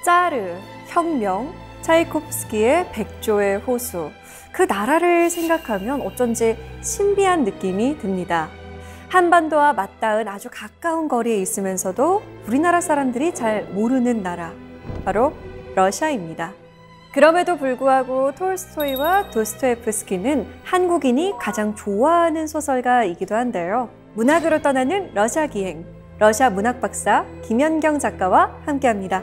짜르, 혁명, 차이콥스키의 백조의 호수. 그 나라를 생각하면 어쩐지 신비한 느낌이 듭니다. 한반도와 맞닿은 아주 가까운 거리에 있으면서도 우리나라 사람들이 잘 모르는 나라, 바로 러시아입니다. 그럼에도 불구하고 톨스토이와 도스토옙스키는 한국인이 가장 좋아하는 소설가이기도 한데요. 문학으로 떠나는 러시아 기행, 러시아 문학 박사 김연경 작가와 함께합니다.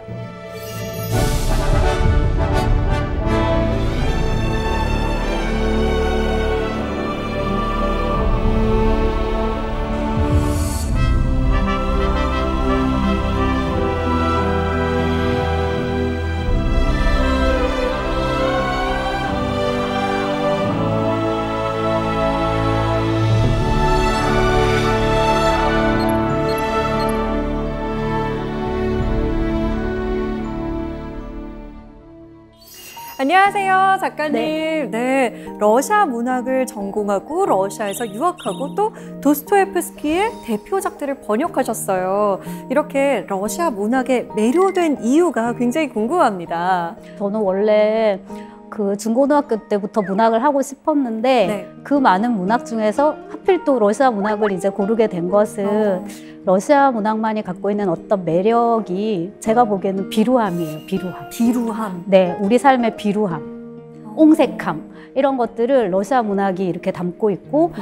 안녕하세요, 작가님. 네, 러시아 문학을 전공하고 러시아에서 유학하고 또 도스토옙스키의 대표작들을 번역하셨어요. 이렇게 러시아 문학에 매료된 이유가 굉장히 궁금합니다. 저는 원래 그 중고등학교 때부터 문학을 하고 싶었는데 그 많은 문학 중에서 하필 또 러시아 문학을 이제 고르게 된 것은 러시아 문학만이 갖고 있는 어떤 매력이 제가 보기에는 비루함이에요. 비루함. 비루함. 네, 우리 삶의 비루함, 옹색함 이런 것들을 러시아 문학이 이렇게 담고 있고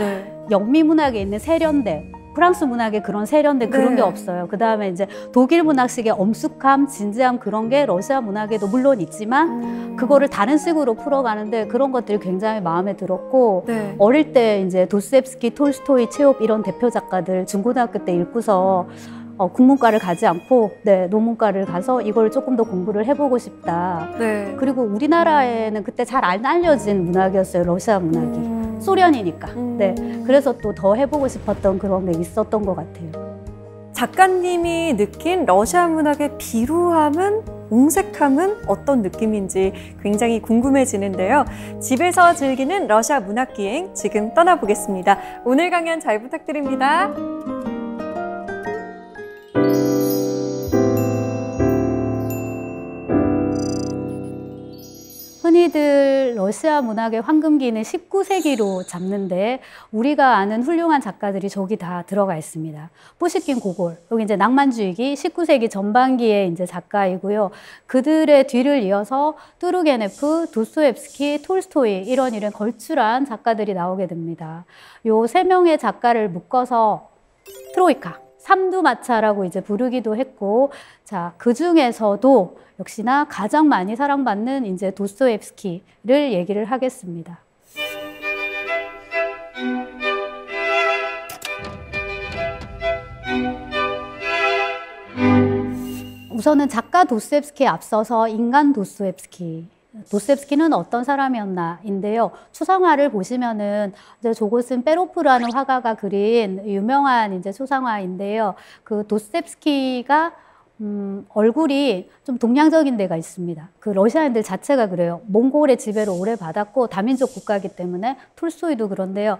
영미 문학에 있는 세련됨, 프랑스 문학에 그런 세련된 그런 게 없어요. 그 다음에 이제 독일 문학식의 엄숙함, 진지함 그런 게 러시아 문학에도 물론 있지만 그거를 다른 식으로 풀어가는데 그런 것들이 굉장히 마음에 들었고 어릴 때 이제 도스토옙스키, 톨스토이, 체홉 이런 대표 작가들 중고등학교 때 읽고서 국문과를 가지 않고 논문과를 가서 이걸 조금 더 공부를 해보고 싶다. 그리고 우리나라에는 그때 잘 안 알려진 문학이었어요. 러시아 문학이. 소련이니까. 그래서 또 더 해보고 싶었던 그런 게 있었던 것 같아요. 작가님이 느낀 러시아 문학의 비루함은, 옹색함은 어떤 느낌인지 굉장히 궁금해지는데요. 집에서 즐기는 러시아 문학 기행 지금 떠나보겠습니다. 오늘 강연 잘 부탁드립니다. 흔히들 러시아 문학의 황금기는 19세기로 잡는데 우리가 아는 훌륭한 작가들이 저기 다 들어가 있습니다. 푸시킨, 고골, 여기 이제 낭만주의기 19세기 전반기의 이제 작가이고요. 그들의 뒤를 이어서 투르게네프, 도스토옙스키, 톨스토이 이런 걸출한 작가들이 나오게 됩니다. 요 세 명의 작가를 묶어서 트로이카, 삼두마차라고 이제 부르기도 했고, 자, 그 중에서도 역시나 가장 많이 사랑받는 이제 도스토옙스키를 얘기를 하겠습니다. 우선은 작가 도스토옙스키에 앞서서 인간 도스토옙스키. 도스토옙스키는 어떤 사람이었나인데요. 초상화를 보시면은 이제 저것은 페로프라는 화가가 그린 유명한 이제 초상화인데요. 그 도스토옙스키가 얼굴이 좀 동양적인 데가 있습니다. 그 러시아인들 자체가 그래요. 몽골의 지배를 오래 받았고 다민족 국가이기 때문에 톨스토이도 그런데요.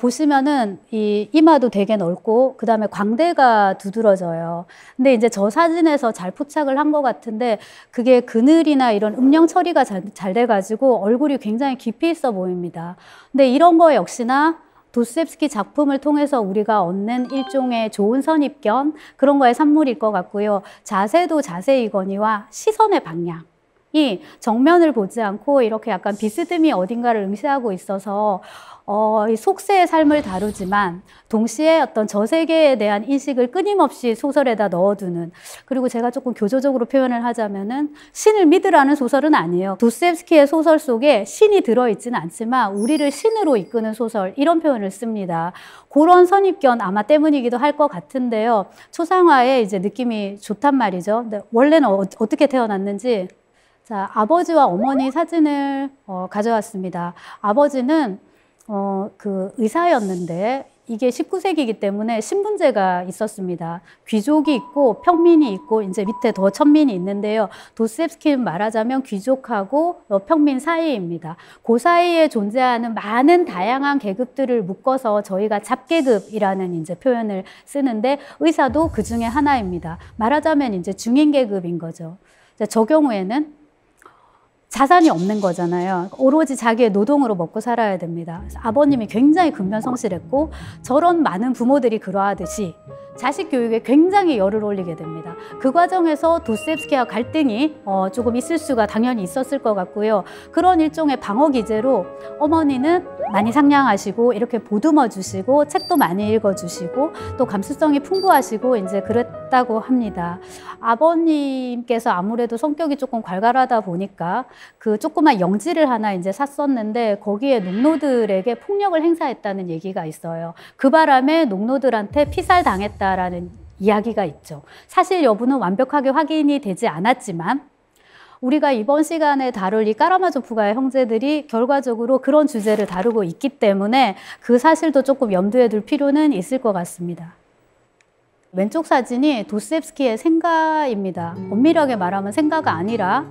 보시면은 이 이마도 되게 넓고 그 다음에 광대가 두드러져요. 근데 이제 저 사진에서 잘 포착을 한 것 같은데 그게 그늘이나 이런 음영 처리가 잘 돼가지고 얼굴이 굉장히 깊이 있어 보입니다. 근데 이런 거 역시나 도스토옙스키 작품을 통해서 우리가 얻는 일종의 좋은 선입견 그런 거의 산물일 것 같고요. 자세도 자세이거니와 시선의 방향이 정면을 보지 않고 이렇게 약간 비스듬히 어딘가를 응시하고 있어서 이 속세의 삶을 다루지만 동시에 어떤 저 세계에 대한 인식을 끊임없이 소설에다 넣어두는, 그리고 제가 조금 교조적으로 표현을 하자면은 신을 믿으라는 소설은 아니에요. 도스토옙스키의 소설 속에 신이 들어있지는 않지만 우리를 신으로 이끄는 소설, 이런 표현을 씁니다. 그런 선입견 아마 때문이기도 할 것 같은데요. 초상화에 이제 느낌이 좋단 말이죠. 근데 원래는 어떻게 태어났는지, 자, 아버지와 어머니 사진을 가져왔습니다. 아버지는 그 의사였는데 이게 19세기이기 때문에 신분제가 있었습니다. 귀족이 있고 평민이 있고 이제 밑에 더 천민이 있는데요. 도스토옙스키는 말하자면 귀족하고 평민 사이입니다. 그 사이에 존재하는 많은 다양한 계급들을 묶어서 저희가 잡계급이라는 이제 표현을 쓰는데 의사도 그 중에 하나입니다. 말하자면 이제 중인 계급인 거죠. 저 경우에는 자산이 없는 거잖아요. 오로지 자기의 노동으로 먹고 살아야 됩니다. 아버님이 굉장히 근면성실했고 저런 많은 부모들이 그러하듯이 자식 교육에 굉장히 열을 올리게 됩니다. 그 과정에서 도스옙스키와 갈등이 조금 있을 수가 당연히 있었을 것 같고요. 그런 일종의 방어 기제로 어머니는 많이 상냥하시고 이렇게 보듬어 주시고 책도 많이 읽어 주시고 또 감수성이 풍부하시고 이제 그랬다고 합니다. 아버님께서 아무래도 성격이 조금 괄괄하다 보니까 그 조그만 영지를 하나 이제 샀었는데 거기에 농노들에게 폭력을 행사했다는 얘기가 있어요. 그 바람에 농노들한테 피살당했다라는 이야기가 있죠. 사실 여부는 완벽하게 확인이 되지 않았지만 우리가 이번 시간에 다룰 이 까라마조프가의 형제들이 결과적으로 그런 주제를 다루고 있기 때문에 그 사실도 조금 염두에 둘 필요는 있을 것 같습니다. 왼쪽 사진이 도스옙스키의 생가입니다. 엄밀하게 말하면 생가가 아니라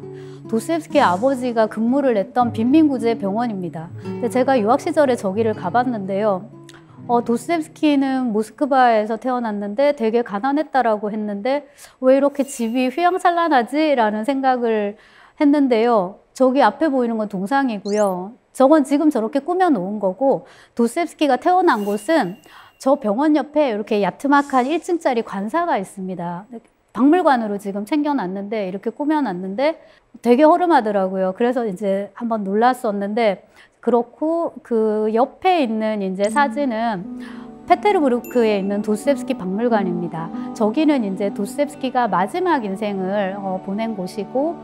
도스옙스키의 아버지가 근무를 했던 빈민구제 병원입니다. 근데 제가 유학 시절에 저기를 가봤는데요. 도스옙스키는 모스크바에서 태어났는데 되게 가난했다라고 했는데 왜 이렇게 집이 휘황찬란하지? 라는 생각을 했는데요. 저기 앞에 보이는 건 동상이고요. 저건 지금 저렇게 꾸며놓은 거고 도스옙스키가 태어난 곳은 저 병원 옆에 이렇게 야트막한 1층짜리 관사가 있습니다. 박물관으로 지금 챙겨놨는데 이렇게 꾸며놨는데 되게 허름하더라고요. 그래서 이제 한번 놀랐었는데 그렇고 그 옆에 있는 이제 사진은 페테르부르크에 있는 도스옙스키 박물관입니다. 저기는 이제 도스옙스키가 마지막 인생을 보낸 곳이고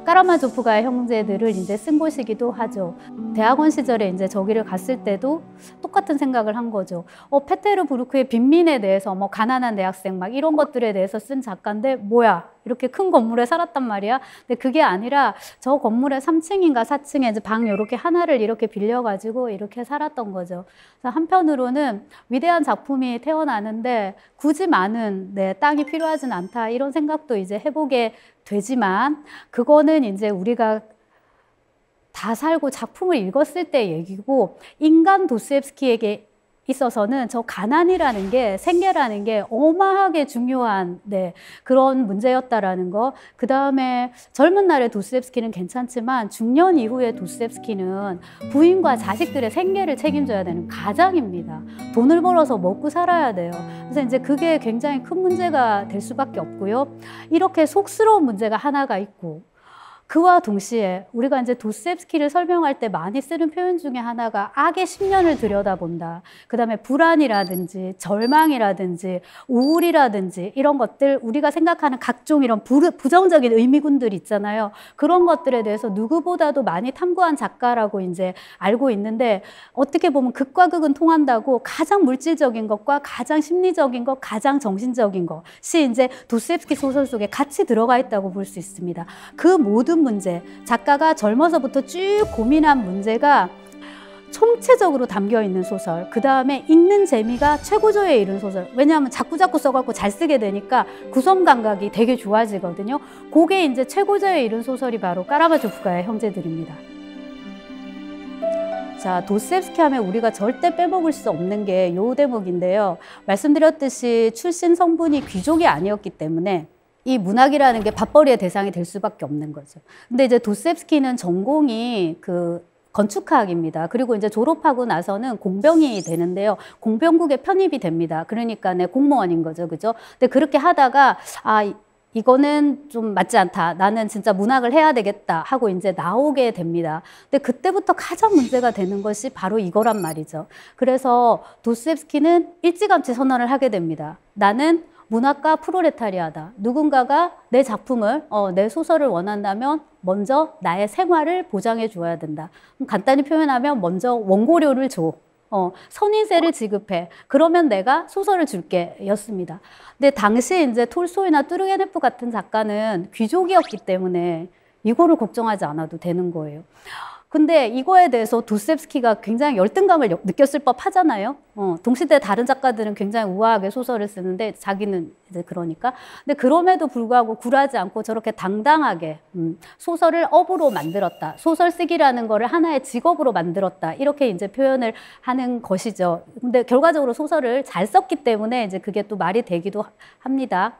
까라마조프가의 형제들을 이제 쓴 곳이기도 하죠. 대학원 시절에 이제 저기를 갔을 때도 똑같은 생각을 한 거죠. 페테르부르크의 빈민에 대해서 뭐 가난한 대학생 막 이런 것들에 대해서 쓴 작가인데 뭐야? 이렇게 큰 건물에 살았단 말이야. 근데 그게 아니라 저 건물의 3층인가 4층에 이제 방 이렇게 하나를 이렇게 빌려가지고 이렇게 살았던 거죠. 그래서 한편으로는 위대한 작품이 태어나는데 굳이 많은 땅이 필요하진 않다 이런 생각도 이제 해보게 되지만 그거는 이제 우리가 다 살고 작품을 읽었을 때 얘기고 인간 도스옙스키에게 있어서는 저 가난이라는 게 생계라는 게 어마하게 중요한 그런 문제였다라는 거. 그 다음에 젊은 날의 도스옙스키는 괜찮지만 중년 이후의 도스옙스키는 부인과 자식들의 생계를 책임져야 되는 가장입니다. 돈을 벌어서 먹고 살아야 돼요. 그래서 이제 그게 굉장히 큰 문제가 될 수밖에 없고요. 이렇게 속스러운 문제가 하나가 있고 그와 동시에 우리가 이제 도스옙스키를 설명할 때 많이 쓰는 표현 중에 하나가 악의 10년을 들여다본다. 그 다음에 불안이라든지 절망이라든지 우울이라든지 이런 것들 우리가 생각하는 각종 이런 부정적인 의미군들 있잖아요. 그런 것들에 대해서 누구보다도 많이 탐구한 작가라고 이제 알고 있는데 어떻게 보면 극과 극은 통한다고 가장 물질적인 것과 가장 심리적인 것, 가장 정신적인 것이 이제 도스옙스키 소설 속에 같이 들어가 있다고 볼 수 있습니다. 그 모든 문제, 작가가 젊어서부터 쭉 고민한 문제가 총체적으로 담겨 있는 소설, 그 다음에 읽는 재미가 최고조에 이른 소설. 왜냐하면 자꾸 써갖고 잘 쓰게 되니까 구성 감각이 되게 좋아지거든요. 그게 이제 최고조에 이른 소설이 바로 까라마조프가의 형제들입니다. 자, 도스옙스키 하면 우리가 절대 빼먹을 수 없는 게 이 대목인데요. 말씀드렸듯이 출신 성분이 귀족이 아니었기 때문에 이 문학이라는 게 밥벌이의 대상이 될 수밖에 없는 거죠. 근데 이제 도스옙스키는 전공이 그 건축학입니다. 그리고 이제 졸업하고 나서는 공병이 되는데요. 공병국에 편입이 됩니다. 그러니까 공무원인 거죠. 그죠? 근데 그렇게 하다가 이거는 좀 맞지 않다. 나는 진짜 문학을 해야 되겠다 하고 이제 나오게 됩니다. 근데 그때부터 가장 문제가 되는 것이 바로 이거란 말이죠. 그래서 도스옙스키는 일찌감치 선언을 하게 됩니다. 나는 문학가 프롤레타리아다. 누군가가 내 작품을, 내 소설을 원한다면 먼저 나의 생활을 보장해 줘야 된다. 간단히 표현하면 먼저 원고료를 줘. 선인세를 지급해. 그러면 내가 소설을 줄게. 였습니다. 근데 당시 이제 톨스토이나 뚜르게네프 같은 작가는 귀족이었기 때문에 이거를 걱정하지 않아도 되는 거예요. 근데 이거에 대해서 도스옙스키가 굉장히 열등감을 느꼈을 법 하잖아요. 동시대 다른 작가들은 굉장히 우아하게 소설을 쓰는데 자기는 이제 그러니까. 근데 그럼에도 불구하고 굴하지 않고 저렇게 당당하게 소설을 업으로 만들었다. 소설 쓰기라는 거를 하나의 직업으로 만들었다. 이렇게 이제 표현을 하는 것이죠. 근데 결과적으로 소설을 잘 썼기 때문에 이제 그게 또 말이 되기도 합니다.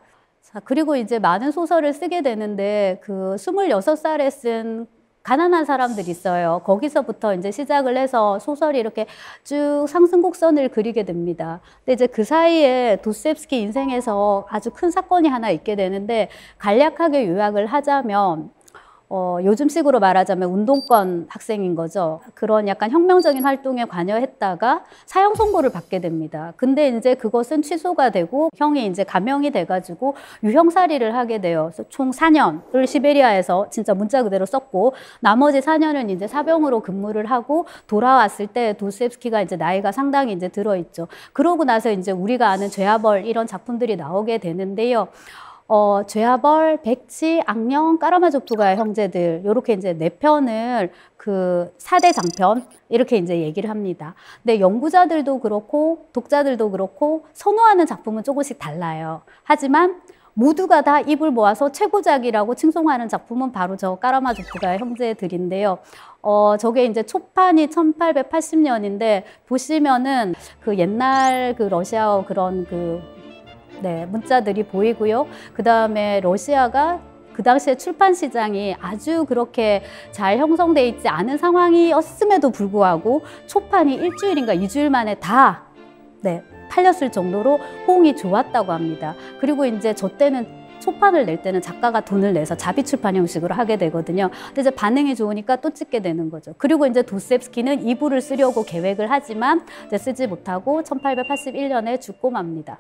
자, 그리고 이제 많은 소설을 쓰게 되는데 그 26살에 쓴 가난한 사람들이 있어요. 거기서부터 이제 시작을 해서 소설이 이렇게 쭉 상승곡선을 그리게 됩니다. 근데 이제 그 사이에 도스토옙스키 인생에서 아주 큰 사건이 하나 있게 되는데 간략하게 요약을 하자면 요즘식으로 말하자면 운동권 학생인 거죠. 그런 약간 혁명적인 활동에 관여했다가 사형 선고를 받게 됩니다. 근데 이제 그것은 취소가 되고 형이 이제 감형이 돼가지고 유형살이를 하게 돼요. 그래서 총 4년을 시베리아에서 진짜 문자 그대로 썼고 나머지 4년은 이제 사병으로 근무를 하고 돌아왔을 때 도스토옙스키가 이제 나이가 상당히 이제 들어있죠. 그러고 나서 이제 우리가 아는 죄와벌 이런 작품들이 나오게 되는데요. 죄와벌, 백치, 악령, 까라마조프가의 형제들 요렇게 이제 4편을 그 4대 장편 이렇게 이제 얘기를 합니다. 근데 연구자들도 그렇고 독자들도 그렇고 선호하는 작품은 조금씩 달라요. 하지만 모두가 다 입을 모아서 최고작이라고 칭송하는 작품은 바로 저 까라마조프가의 형제들인데요. 저게 이제 초판이 1880년인데 보시면은 그 옛날 그 러시아어 그런 네, 문자들이 보이고요. 그 다음에 러시아가 그 당시에 출판 시장이 아주 그렇게 잘 형성돼 있지 않은 상황이었음에도 불구하고 초판이 일주일인가 2주일 만에 다 팔렸을 정도로 호응이 좋았다고 합니다. 그리고 이제 저 때는 초판을 낼 때는 작가가 돈을 내서 자비 출판 형식으로 하게 되거든요. 근데 이제 반응이 좋으니까 또 찍게 되는 거죠. 그리고 이제 도스토옙스키는 2부를 쓰려고 계획을 하지만 이제 쓰지 못하고 1881년에 죽고 맙니다.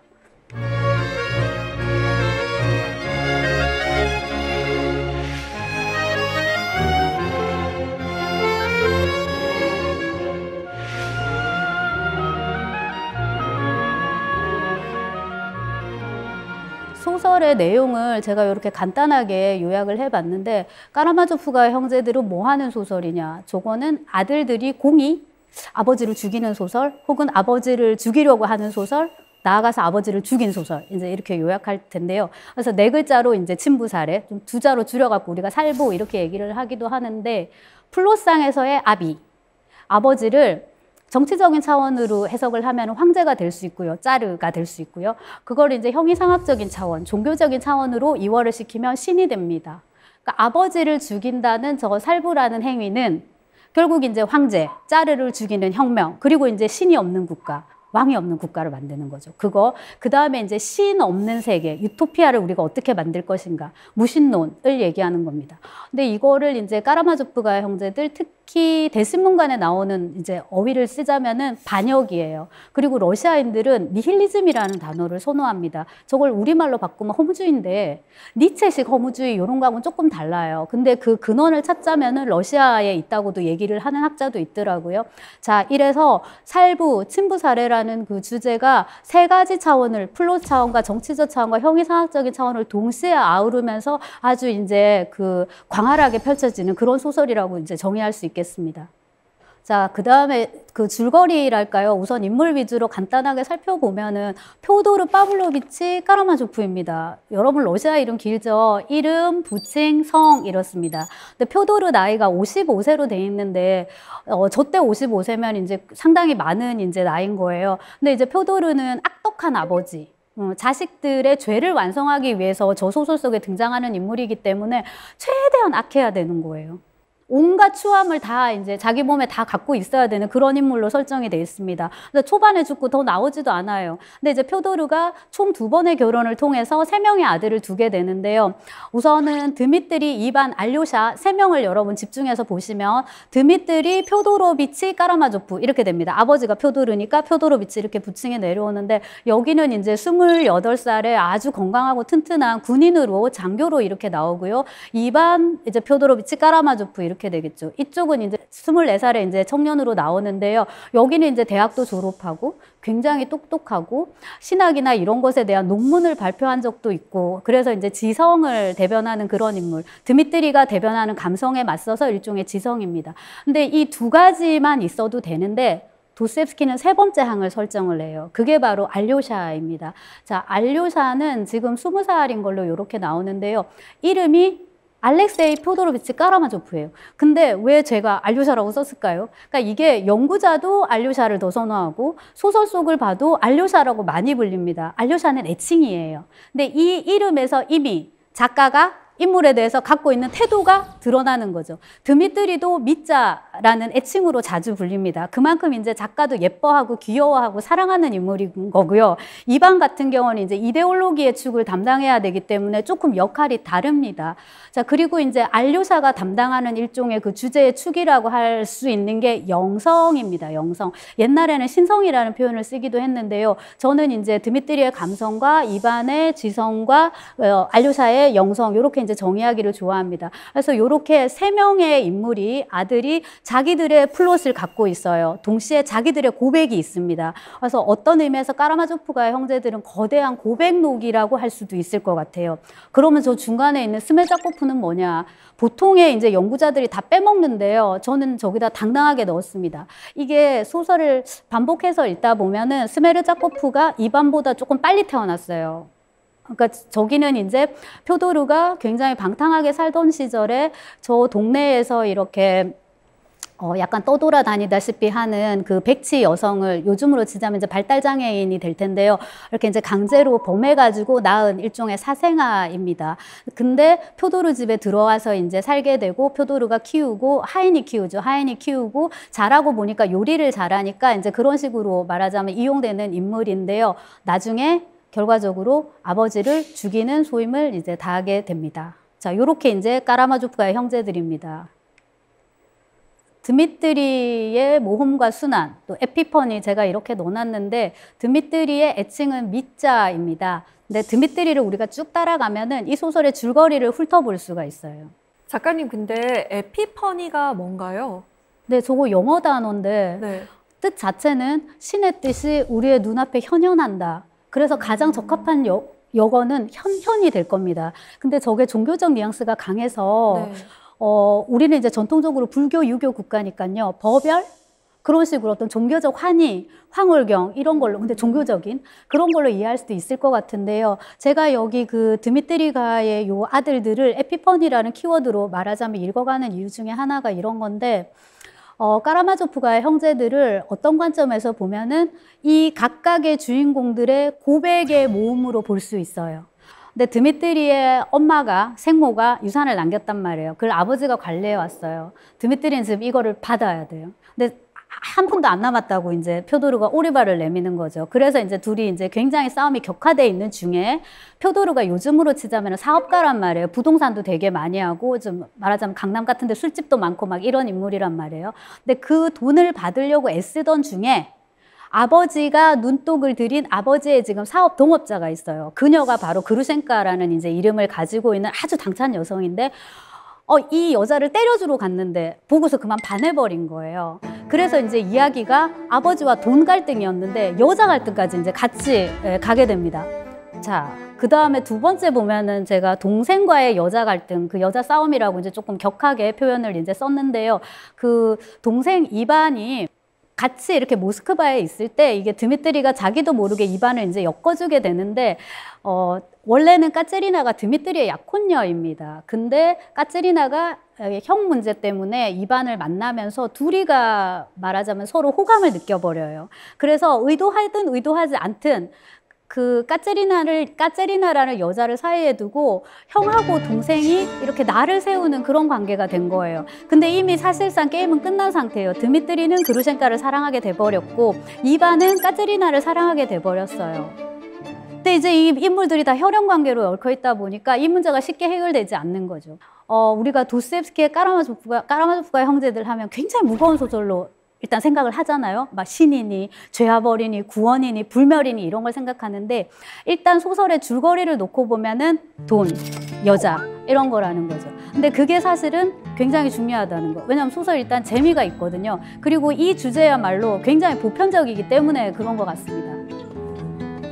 소설의 내용을 제가 이렇게 간단하게 요약을 해봤는데 까라마조프가 형제들은 뭐 하는 소설이냐. 저거는 아들들이 공이 아버지를 죽이는 소설 혹은 아버지를 죽이려고 하는 소설 나아가서 아버지를 죽인 소설 이제 이렇게 요약할 텐데요. 그래서 4글자로 이제 친부살해 좀 2자로 줄여갖고 우리가 살보 이렇게 얘기를 하기도 하는데 플로상에서의 아비 아버지를 정치적인 차원으로 해석을 하면 황제가 될 수 있고요. 짜르가 될 수 있고요. 그걸 이제 형이상학적인 차원, 종교적인 차원으로 이월을 시키면 신이 됩니다. 그러니까 아버지를 죽인다는 저 살부라는 행위는 결국 이제 황제, 짜르를 죽이는 혁명, 그리고 이제 신이 없는 국가, 왕이 없는 국가를 만드는 거죠. 그 다음에 이제 신 없는 세계, 유토피아를 우리가 어떻게 만들 것인가, 무신론을 얘기하는 겁니다. 근데 이거를 이제 까라마조프가 형제들 특히 대신문관에 나오는 이제 어휘를 쓰자면은 반역이에요. 그리고 러시아인들은 니힐리즘이라는 단어를 선호합니다. 저걸 우리말로 바꾸면 허무주의인데 니체식 허무주의 이런 거하고는 조금 달라요. 근데 그 근원을 찾자면은 러시아에 있다고도 얘기를 하는 학자도 있더라고요. 자, 이래서 살부, 친부사례라는 그 주제가 3가지 차원을 플롯 차원과 정치적 차원과 형이상학적인 차원을 동시에 아우르면서 아주 이제 그 광활하게 펼쳐지는 그런 소설이라고 이제 정의할 수 있겠습니다. 자, 그 다음에 그 줄거리랄까요? 우선 인물 위주로 간단하게 살펴보면은 표도르 파블로비치 까라마조프입니다. 여러분 러시아 이름 길죠? 이름, 부칭, 성 이렇습니다. 근데 표도르 나이가 55세로 돼 있는데 저 때 55세면 이제 상당히 많은 이제 나이인 거예요. 근데 이제 표도르는 악독한 아버지. 자식들의 죄를 완성하기 위해서 저 소설 속에 등장하는 인물이기 때문에 최대한 악해야 되는 거예요. 온갖 추함을 다 이제 자기 몸에 다 갖고 있어야 되는 그런 인물로 설정이 돼 있습니다. 근데 초반에 죽고 더 나오지도 않아요. 근데 이제 표도르가 총 2번의 결혼을 통해서 3명의 아들을 두게 되는데요. 우선은 드미트리, 이반, 알료샤 3명을 여러분 집중해서 보시면 드미트리, 표도로비치, 까라마조프 이렇게 됩니다. 아버지가 표도르니까 표도로비치 이렇게 부칭해 내려오는데 여기는 이제 28살에 아주 건강하고 튼튼한 군인으로 장교로 이렇게 나오고요. 이반, 이제 표도로비치, 까라마조프 이렇게 되겠죠. 이쪽은 이제 24살에 이제 청년으로 나오는데요. 여기는 이제 대학도 졸업하고 굉장히 똑똑하고 신학이나 이런 것에 대한 논문을 발표한 적도 있고 그래서 이제 지성을 대변하는 그런 인물. 드미트리가 대변하는 감성에 맞서서 일종의 지성입니다. 근데 이 2가지만 있어도 되는데 도스토옙스키는 3번째 항을 설정을 해요. 그게 바로 알료샤입니다. 자, 알료샤는 지금 20살인 걸로 이렇게 나오는데요. 이름이 알렉세이 표도로비치 까라마조프예요. 근데 왜 제가 알료샤라고 썼을까요? 그러니까 이게 연구자도 알료샤를 더 선호하고 소설 속을 봐도 알료샤라고 많이 불립니다. 알료샤는 애칭이에요. 근데 이 이름에서 이미 작가가 인물에 대해서 갖고 있는 태도가 드러나는 거죠. 드미트리도 미자라는 애칭으로 자주 불립니다. 그만큼 이제 작가도 예뻐하고 귀여워하고 사랑하는 인물인 거고요. 이반 같은 경우는 이제 이데올로기의 축을 담당해야 되기 때문에 조금 역할이 다릅니다. 자, 그리고 이제 알료샤가 담당하는 일종의 그 주제의 축이라고 할 수 있는 게 영성입니다. 영성. 옛날에는 신성이라는 표현을 쓰기도 했는데요. 저는 이제 드미트리의 감성과 이반의 지성과 알료샤의 영성, 이렇게 이제 정의하기를 좋아합니다. 그래서 이렇게 세 명의 인물이 아들이 자기들의 플롯을 갖고 있어요. 동시에 자기들의 고백이 있습니다. 그래서 어떤 의미에서 까라마조프가의 형제들은 거대한 고백록이라고 할 수도 있을 것 같아요. 그러면 저 중간에 있는 스메자코프는 뭐냐? 보통의 이제 연구자들이 다 빼먹는데요. 저는 저기다 당당하게 넣었습니다. 이게 소설을 반복해서 읽다 보면은 스메르자코프가 이반보다 조금 빨리 태어났어요. 그러니까 저기는 이제 표도르가 굉장히 방탕하게 살던 시절에 저 동네에서 이렇게 약간 떠돌아다니다시피 하는 그 백치 여성을 요즘으로 치자면 이제 발달장애인이 될 텐데요. 이렇게 이제 강제로 범해가지고 낳은 일종의 사생아입니다. 근데 표도르 집에 들어와서 이제 살게 되고 표도르가 키우고 하인이 키우죠. 하인이 키우고 잘하고 보니까 요리를 잘하니까 이제 그런 식으로 말하자면 이용되는 인물인데요. 나중에 결과적으로 아버지를 죽이는 소임을 이제 다하게 됩니다. 자, 요렇게 이제 까라마조프가의 형제들입니다. 드미트리의 모험과 순환, 또 에피퍼니 제가 이렇게 넣어놨는데 드미트리의 애칭은 미자입니다. 근데 드미트리를 우리가 쭉 따라가면은 이 소설의 줄거리를 훑어볼 수가 있어요. 작가님, 근데 에피퍼니가 뭔가요? 네, 저거 영어 단어인데 네. 뜻 자체는 신의 뜻이 우리의 눈앞에 현현한다. 그래서 가장 적합한 역어는 현현이 될 겁니다. 근데 저게 종교적 뉘앙스가 강해서 네. 우리는 이제 전통적으로 불교, 유교 국가니까요. 법열? 그런 식으로 어떤 종교적 환희, 황홀경 이런 걸로, 근데 종교적인 그런 걸로 이해할 수도 있을 것 같은데요. 제가 여기 그 드미트리가의 요 아들들을 에피퍼니라는 키워드로 말하자면 읽어가는 이유 중에 하나가 이런 건데, 까라마조프가의 형제들을 어떤 관점에서 보면은 이 각각의 주인공들의 고백의 모음으로 볼 수 있어요. 근데 드미트리의 엄마가, 생모가 유산을 남겼단 말이에요. 그걸 아버지가 관리해 왔어요. 드미트리는 지금 이거를 받아야 돼요. 근데 한 푼도 안 남았다고 이제 표도르가 오리발을 내미는 거죠. 그래서 이제 둘이 이제 굉장히 싸움이 격화되어 있는 중에 표도르가 요즘으로 치자면 사업가란 말이에요. 부동산도 되게 많이 하고 좀 말하자면 강남 같은 데 술집도 많고 막 이런 인물이란 말이에요. 근데 그 돈을 받으려고 애쓰던 중에 아버지가 눈독을 들인 아버지의 지금 사업 동업자가 있어요. 그녀가 바로 그루셴카라는 이제 이름을 가지고 있는 아주 당찬 여성인데 이 여자를 때려주러 갔는데 보고서 그만 반해버린 거예요. 그래서 이제 이야기가 아버지와 돈 갈등이었는데 여자 갈등까지 이제 같이 가게 됩니다. 자, 그 다음에 두 번째 보면은 제가 동생과의 여자 갈등, 그 여자 싸움이라고 이제 조금 격하게 표현을 이제 썼는데요. 그 동생 이반이 같이 이렇게 모스크바에 있을 때 이게 드미트리가 자기도 모르게 이반을 이제 엮어주게 되는데 원래는 까체리나가 드미트리의 약혼녀입니다. 근데 까체리나가 형 문제 때문에 이반을 만나면서 둘이가 말하자면 서로 호감을 느껴버려요. 그래서 의도하든 의도하지 않든 그 까체리나라는 여자를 사이에 두고 형하고 동생이 이렇게 나를 세우는 그런 관계가 된 거예요. 근데 이미 사실상 게임은 끝난 상태예요. 드미트리는 그루셴카를 사랑하게 돼버렸고 이반은 까체리나를 사랑하게 돼버렸어요. 근데 이제 이 인물들이 다 혈연 관계로 얽혀 있다 보니까 이 문제가 쉽게 해결되지 않는 거죠. 우리가 도스토옙스키의 까라마조프가의 형제들 하면 굉장히 무거운 소설로 일단 생각을 하잖아요. 막 신이니, 죄와벌이니, 구원이니, 불멸이니 이런 걸 생각하는데 일단 소설의 줄거리를 놓고 보면은 돈, 여자 이런 거라는 거죠. 근데 그게 사실은 굉장히 중요하다는 거. 왜냐하면 소설 일단 재미가 있거든요. 그리고 이 주제야말로 굉장히 보편적이기 때문에 그런 것 같습니다.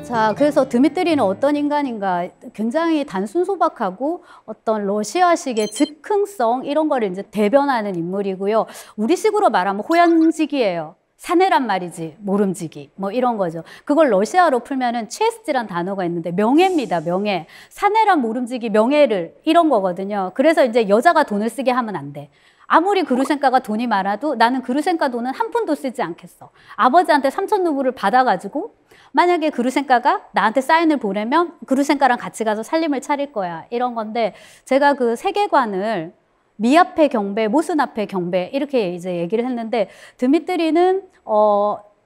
자, 그래서 드미트리는 어떤 인간인가 굉장히 단순 소박하고 어떤 러시아식의 즉흥성 이런 거를 이제 대변하는 인물이고요. 우리식으로 말하면 호연직이에요. 사내란 말이지, 모름지기. 뭐 이런 거죠. 그걸 러시아어로 풀면은 체스트란 단어가 있는데 명예입니다, 명예. 사내란 모름지기, 명예를 이런 거거든요. 그래서 이제 여자가 돈을 쓰게 하면 안 돼. 아무리 그루셴카가 돈이 많아도 나는 그루셴카 돈은 한 푼도 쓰지 않겠어. 아버지한테 3,000루블을 받아가지고 만약에 그루셴카가 나한테 사인을 보내면 그루셴카랑 같이 가서 살림을 차릴 거야. 이런 건데 제가 그 세계관을 미 앞에 경배, 모순 앞에 경배 이렇게 이제 얘기를 했는데 드미트리는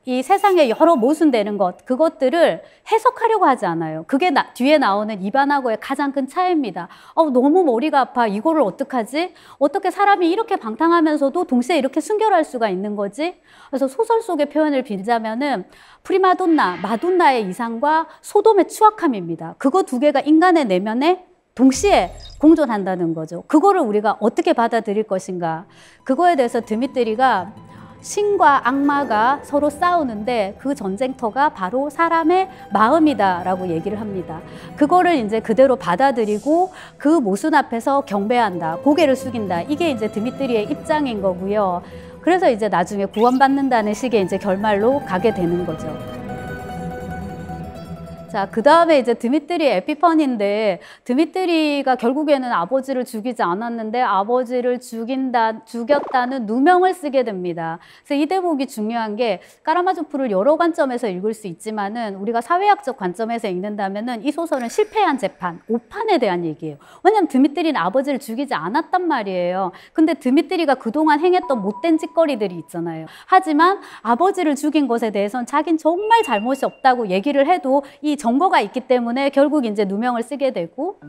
이 세상에 여러 모순되는 것 그것들을 해석하려고 하지 않아요. 그게 뒤에 나오는 이반하고의 가장 큰 차이입니다. 너무 머리가 아파. 이거를 어떡하지? 어떻게 사람이 이렇게 방탕하면서도 동시에 이렇게 순결할 수가 있는 거지? 그래서 소설 속의 표현을 빌자면은 프리마돈나, 마돈나의 이상과 소돔의 추악함입니다. 그거 두 개가 인간의 내면에 동시에 공존한다는 거죠. 그거를 우리가 어떻게 받아들일 것인가. 그거에 대해서 드미트리가 신과 악마가 서로 싸우는데 그 전쟁터가 바로 사람의 마음이다라고 얘기를 합니다. 그거를 이제 그대로 받아들이고 그 모순 앞에서 경배한다, 고개를 숙인다. 이게 이제 드미트리의 입장인 거고요. 그래서 이제 나중에 구원받는다는 식의 이제 결말로 가게 되는 거죠. 자, 그 다음에 이제 드미트리 에피펀인데 드미트리가 결국에는 아버지를 죽이지 않았는데 아버지를 죽였다는 누명을 쓰게 됩니다. 그래서 이 대목이 중요한 게 까라마조프를 여러 관점에서 읽을 수 있지만은 우리가 사회학적 관점에서 읽는다면은 이 소설은 실패한 재판, 오판에 대한 얘기예요. 왜냐면 드미트리는 아버지를 죽이지 않았단 말이에요. 근데 드미트리가 그동안 행했던 못된 짓거리들이 있잖아요. 하지만 아버지를 죽인 것에 대해서는 자긴 정말 잘못이 없다고 얘기를 해도 이 정보가 있기 때문에 결국 이제 누명을 쓰게 되고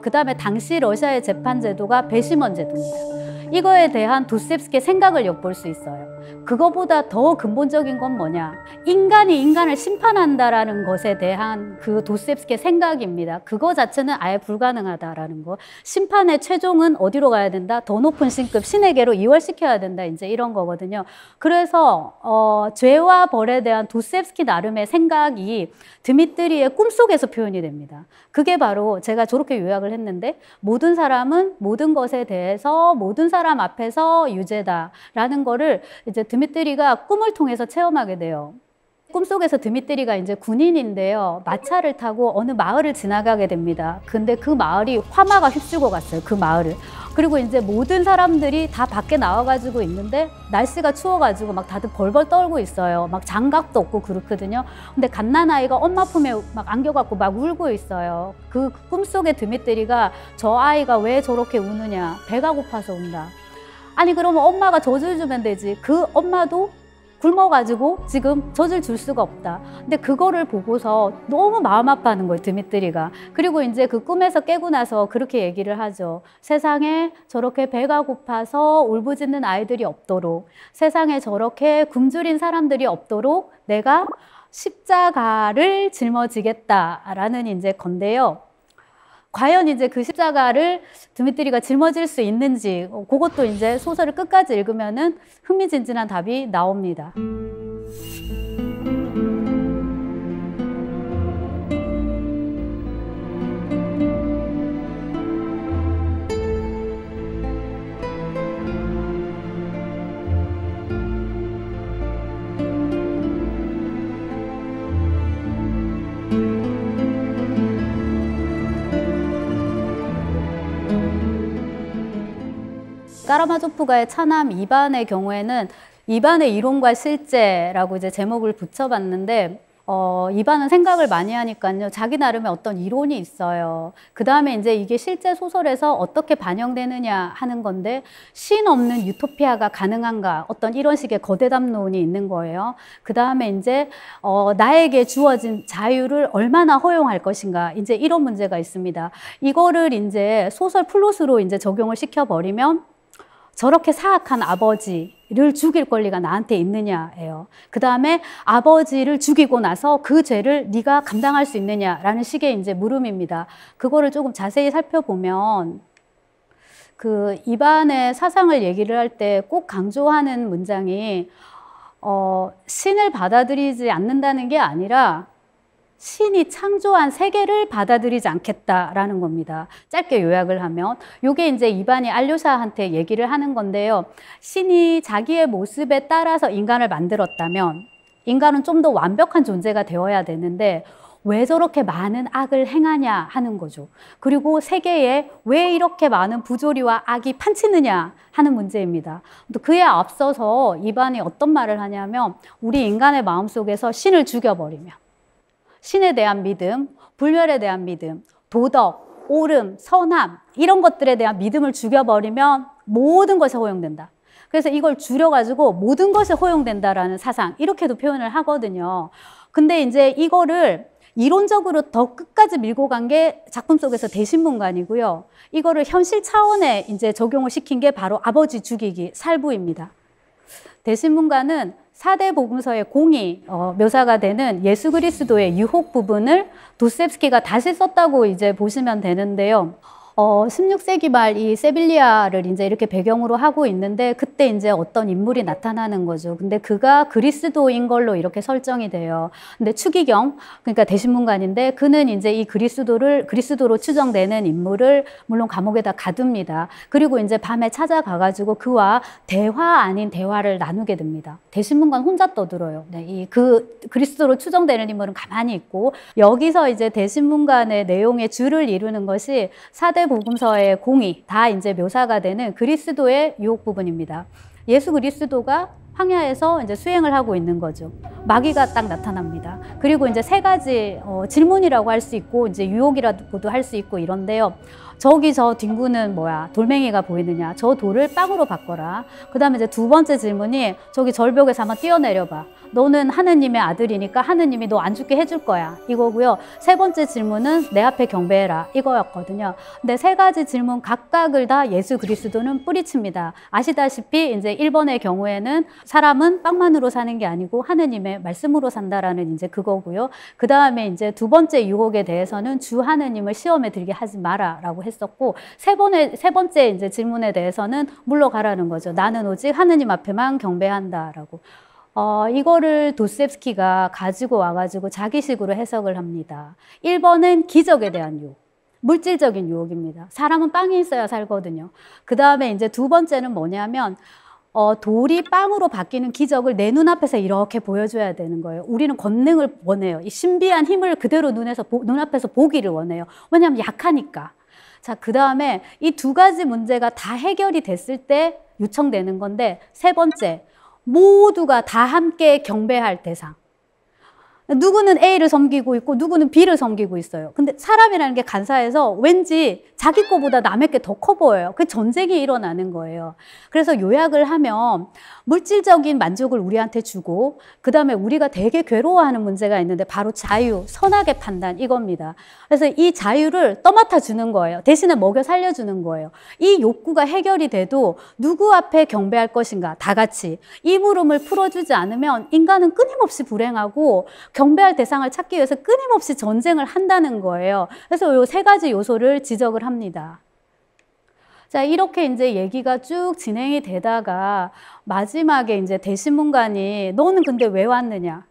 그 다음에 당시 러시아의 재판 제도가 배심원 제도입니다. 이거에 대한 도스토옙스키의 생각을 엿볼 수 있어요. 그거보다 더 근본적인 건 뭐냐? 인간이 인간을 심판한다라는 것에 대한 그 도스토옙스키의 생각입니다. 그거 자체는 아예 불가능하다라는 거. 심판의 최종은 어디로 가야 된다? 더 높은 신급 신에게로 이월시켜야 된다. 이제 이런 거거든요. 그래서 죄와 벌에 대한 도스토옙스키 나름의 생각이 드미트리의 꿈속에서 표현이 됩니다. 그게 바로 제가 저렇게 요약을 했는데 모든 사람은 모든 것에 대해서 모든 사람 앞에서 유죄다라는 거를 이제 드미트리가 꿈을 통해서 체험하게 돼요. 꿈속에서 드미트리가 이제 군인인데요. 마차를 타고 어느 마을을 지나가게 됩니다. 근데 그 마을이 화마가 휩쓸고 갔어요. 그 마을을. 그리고 이제 모든 사람들이 다 밖에 나와가지고 있는데 날씨가 추워가지고 막 다들 벌벌 떨고 있어요. 막 장갑도 없고 그렇거든요. 근데 갓난아이가 엄마 품에 막 안겨갖고 막 울고 있어요. 그 꿈속의 드미트리가 저 아이가 왜 저렇게 우느냐. 배가 고파서 운다. 아니 그러면 엄마가 젖을 주면 되지. 그 엄마도 굶어가지고 지금 젖을 줄 수가 없다. 근데 그거를 보고서 너무 마음 아파하는 거예요, 드미트리가. 그리고 이제 그 꿈에서 깨고 나서 그렇게 얘기를 하죠. 세상에 저렇게 배가 고파서 울부짖는 아이들이 없도록, 세상에 저렇게 굶주린 사람들이 없도록 내가 십자가를 짊어지겠다라는 이제 건데요. 과연 이제 그 십자가를 드미트리가 짊어질 수 있는지 그것도 이제 소설을 끝까지 읽으면은 흥미진진한 답이 나옵니다. 까라마조프가의 차남 이반의 경우에는 이반의 이론과 실제라고 이제 제목을 붙여봤는데 이반은 생각을 많이 하니까요. 자기 나름의 어떤 이론이 있어요. 그 다음에 이제 이게 실제 소설에서 어떻게 반영되느냐 하는 건데 신 없는 유토피아가 가능한가 어떤 이런 식의 거대 담론이 있는 거예요. 그 다음에 이제 나에게 주어진 자유를 얼마나 허용할 것인가 이제 이런 문제가 있습니다. 이거를 이제 소설 플롯으로 이제 적용을 시켜버리면 저렇게 사악한 아버지를 죽일 권리가 나한테 있느냐예요. 그 다음에 아버지를 죽이고 나서 그 죄를 네가 감당할 수 있느냐라는 식의 이제 물음입니다. 그거를 조금 자세히 살펴보면 그 이반의 사상을 얘기를 할 때 꼭 강조하는 문장이 신을 받아들이지 않는다는 게 아니라 신이 창조한 세계를 받아들이지 않겠다라는 겁니다. 짧게 요약을 하면 이게 이제 이반이 알료샤한테 얘기를 하는 건데요. 신이 자기의 모습에 따라서 인간을 만들었다면 인간은 좀 더 완벽한 존재가 되어야 되는데 왜 저렇게 많은 악을 행하냐 하는 거죠. 그리고 세계에 왜 이렇게 많은 부조리와 악이 판치느냐 하는 문제입니다. 또 그에 앞서서 이반이 어떤 말을 하냐면 우리 인간의 마음속에서 신을 죽여버리면 신에 대한 믿음, 불멸에 대한 믿음, 도덕, 옳음, 선함 이런 것들에 대한 믿음을 죽여버리면 모든 것이 허용된다. 그래서 이걸 줄여가지고 모든 것이 허용된다라는 사상 이렇게도 표현을 하거든요. 근데 이제 이거를 이론적으로 더 끝까지 밀고 간 게 작품 속에서 대신문관이고요. 이거를 현실 차원에 이제 적용을 시킨 게 바로 아버지 죽이기 살부입니다. 대신문관은 4대 복음서의 공이 묘사가 되는 예수 그리스도의 유혹 부분을 도스토옙스키가 다시 썼다고 이제 보시면 되는데요. 16세기 말 이 세빌리아를 이제 이렇게 배경으로 하고 있는데 그때 이제 어떤 인물이 나타나는 거죠. 근데 그가 그리스도인 걸로 이렇게 설정이 돼요. 근데 추기경, 그러니까 대신문관인데 그는 이제 이 그리스도로 추정되는 인물을 물론 감옥에다 가둡니다. 그리고 이제 밤에 찾아가가지고 그와 대화 아닌 대화를 나누게 됩니다. 대신문관 혼자 떠들어요. 네, 그리스도로 추정되는 인물은 가만히 있고 여기서 이제 대신문관의 내용의 줄을 이루는 것이 4대 복음서의 공이 다 이제 묘사가 되는 그리스도의 유혹 부분입니다. 예수 그리스도가 황야에서 이제 수행을 하고 있는 거죠. 마귀가 딱 나타납니다. 그리고 이제 세 가지 질문이라고 할 수 있고 이제 유혹이라고도 할 수 있고 이런데요. 저기 저 뒹구는 뭐야? 돌멩이가 보이느냐? 저 돌을 빵으로 바꿔라. 그 다음에 이제 두 번째 질문이 저기 절벽에서 한번 뛰어내려봐. 너는 하느님의 아들이니까 하느님이 너 안 죽게 해줄 거야. 이거고요. 세 번째 질문은 내 앞에 경배해라. 이거였거든요. 근데 세 가지 질문 각각을 다 예수 그리스도는 뿌리칩니다. 아시다시피 이제 1번의 경우에는 사람은 빵만으로 사는 게 아니고 하느님의 말씀으로 산다라는 이제 그거고요. 그 다음에 이제 두 번째 유혹에 대해서는 주 하느님을 시험에 들게 하지 마라라고 했었고 세 번째 이제 질문에 대해서는 물러가라는 거죠. 나는 오직 하느님 앞에만 경배한다라고. 이거를 도스토옙스키가 가지고 와가지고 자기식으로 해석을 합니다. 1번은 기적에 대한 유혹, 물질적인 유혹입니다. 사람은 빵이 있어야 살거든요. 그 다음에 이제 두 번째는 뭐냐면 돌이 빵으로 바뀌는 기적을 내 눈앞에서 이렇게 보여줘야 되는 거예요. 우리는 권능을 원해요. 이 신비한 힘을 그대로 눈앞에서 보기를 원해요. 왜냐하면 약하니까. 자, 그 다음에 이 두 가지 문제가 다 해결이 됐을 때 요청되는 건데 세 번째, 모두가 다 함께 경배할 대상. 누구는 A를 섬기고 있고 누구는 B를 섬기고 있어요. 근데 사람이라는 게 간사해서 왠지 자기 거보다 남의 게 더 커 보여요. 그 전쟁이 일어나는 거예요. 그래서 요약을 하면 물질적인 만족을 우리한테 주고 그 다음에 우리가 되게 괴로워하는 문제가 있는데 바로 자유, 선악의 판단 이겁니다. 그래서 이 자유를 떠맡아 주는 거예요. 대신에 먹여 살려주는 거예요. 이 욕구가 해결이 돼도 누구 앞에 경배할 것인가 다 같이 이 물음을 풀어주지 않으면 인간은 끊임없이 불행하고 경배할 대상을 찾기 위해서 끊임없이 전쟁을 한다는 거예요. 그래서 이 세 가지 요소를 지적을 합니다. 자, 이렇게 이제 얘기가 쭉 진행이 되다가 마지막에 이제 대신문관이 너는 근데 왜 왔느냐?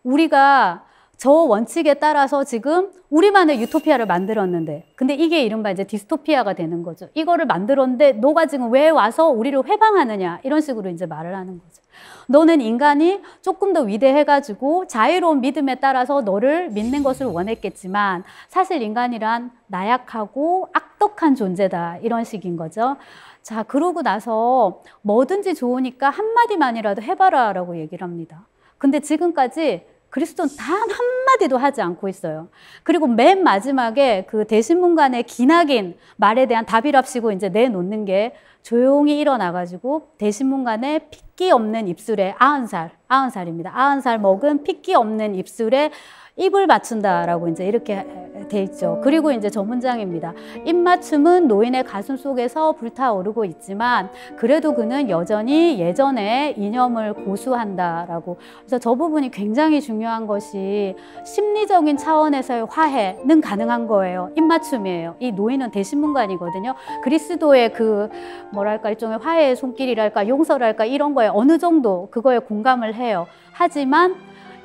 우리가 저 원칙에 따라서 지금 우리만의 유토피아를 만들었는데 근데 이게 이른바 이제 디스토피아가 되는 거죠. 이거를 만들었는데 너가 지금 왜 와서 우리를 회방하느냐 이런 식으로 이제 말을 하는 거죠. 너는 인간이 조금 더 위대해가지고 자유로운 믿음에 따라서 너를 믿는 것을 원했겠지만 사실 인간이란 나약하고 악독한 존재다 이런 식인 거죠. 자, 그러고 나서 뭐든지 좋으니까 한마디만이라도 해봐라 라고 얘기를 합니다. 근데 지금까지 그리스도는 단 한마디도 하지 않고 있어요. 그리고 맨 마지막에 그 대신문관의 기나긴 말에 대한 답이랍시고 이제 내놓는 게 조용히 일어나가지고 대신문관의 핏기 없는 입술에 90살입니다. 90살 먹은 핏기 없는 입술에 입을 맞춘다라고 이제 이렇게 돼 있죠. 그리고 이제 저 문장입니다. 입맞춤은 노인의 가슴 속에서 불타오르고 있지만 그래도 그는 여전히 예전의 이념을 고수한다라고. 그래서 저 부분이 굉장히 중요한 것이 심리적인 차원에서의 화해는 가능한 거예요. 입맞춤이에요. 이 노인은 대신문관이거든요. 그리스도의 그 뭐랄까 일종의 화해의 손길이랄까 용서랄까 이런 거에 어느 정도 그거에 공감을 해요. 하지만